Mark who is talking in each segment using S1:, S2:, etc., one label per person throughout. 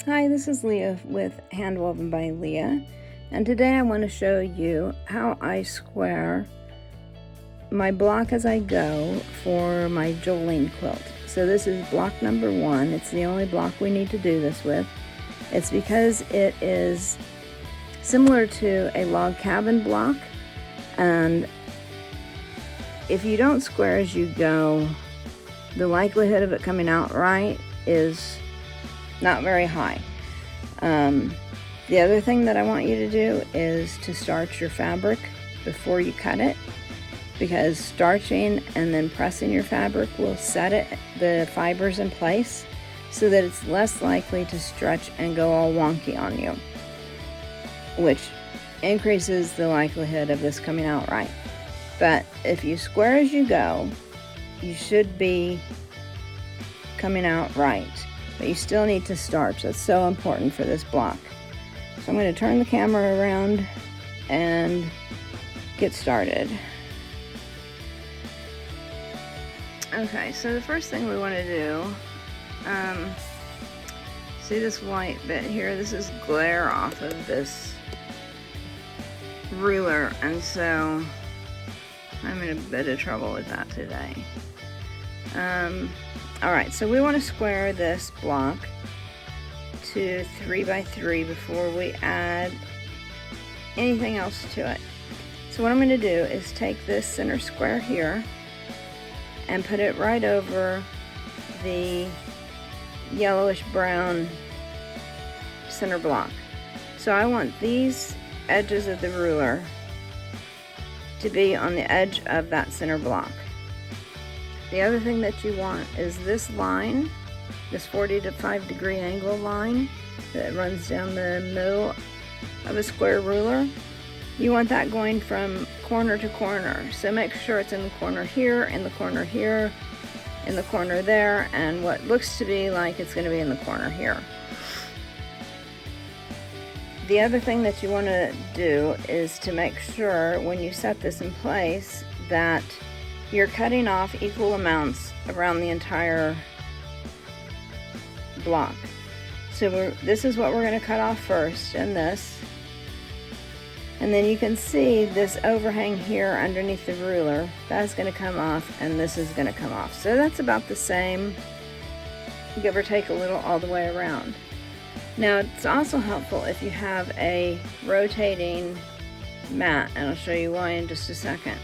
S1: Hi, this is Leah with Handwoven by Leah, and today I want to show you how I square my block as I go for my Jolene quilt. So this is block number 1. It's the only block we need to do this with. It's because it is similar to a log cabin block, and if you don't square as you go, the likelihood of it coming out right is not very high. The other thing that I want you to do is to starch your fabric before you cut it, because starching and then pressing your fabric will set the fibers in place so that it's less likely to stretch and go all wonky on you, which increases the likelihood of this coming out right. But if you square as you go, you should be coming out right. But you still need to starch. That's so important for this block. So I'm going to turn the camera around and get started. Okay, so the first thing we want to do, see this white bit here? This is glare off of this ruler, and so I'm in a bit of trouble with that today. Alright, so we want to square this block to 3 by 3 before we add anything else to it. So what I'm going to do is take this center square here and put it right over the yellowish brown center block. So I want these edges of the ruler to be on the edge of that center block. The other thing that you want is this line, this 45 degree angle line that runs down the middle of a square ruler. You want that going from corner to corner. So make sure it's in the corner here, in the corner here, in the corner there, and what looks to be like it's going to be in the corner here. The other thing that you want to do is to make sure when you set this in place that you're cutting off equal amounts around the entire block. So this is what we're going to cut off first, and this. And then you can see this overhang here underneath the ruler. That's going to come off, and this is going to come off. So that's about the same, give or take a little, all the way around. Now it's also helpful if you have a rotating mat, and I'll show you why in just a second.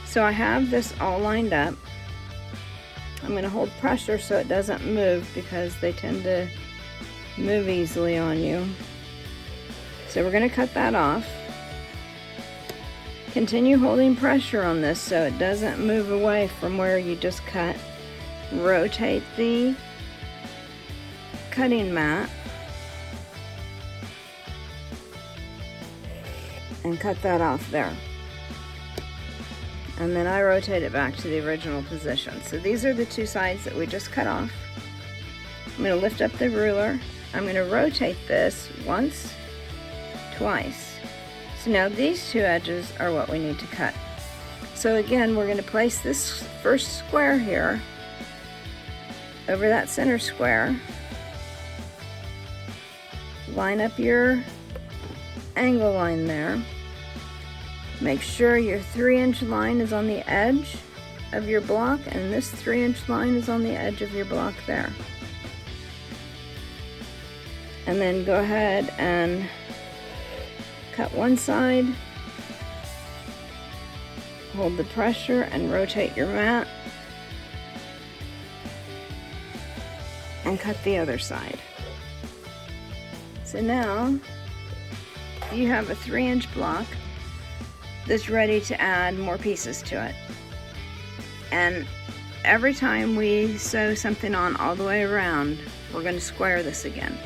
S1: So I have this all lined up. I'm going to hold pressure so it doesn't move, because they tend to move easily on you. So we're going to cut that off. Continue holding pressure on this so it doesn't move away from where you just cut. Rotate the cutting mat and cut that off there. And then I rotate it back to the original position. So these are the two sides that we just cut off. I'm going to lift up the ruler. I'm going to rotate this once, twice. So now these two edges are what we need to cut. So again, we're going to place this first square here over that center square. Line up your angle line there. Make sure your 3-inch line is on the edge of your block, and this 3-inch line is on the edge of your block there. And then go ahead and cut one side, hold the pressure and rotate your mat, and cut the other side. So now you have a 3-inch block that's ready to add more pieces to it. And every time we sew something on all the way around, we're going to square this again.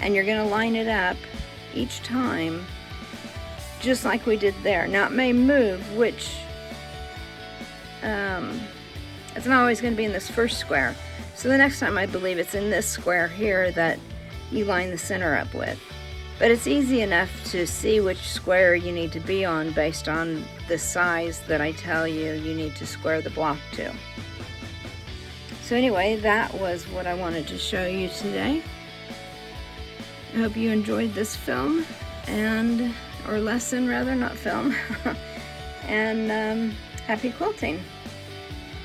S1: And you're going to line it up each time just like we did there. Now it may move, which it's not always going to be in this first square. So the next time I believe it's in this square here that you line the center up with. But it's easy enough to see which square you need to be on based on the size that I tell you need to square the block to. So anyway, that was what I wanted to show you today. I hope you enjoyed this film, or lesson rather, not film. And happy quilting.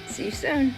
S1: See you soon.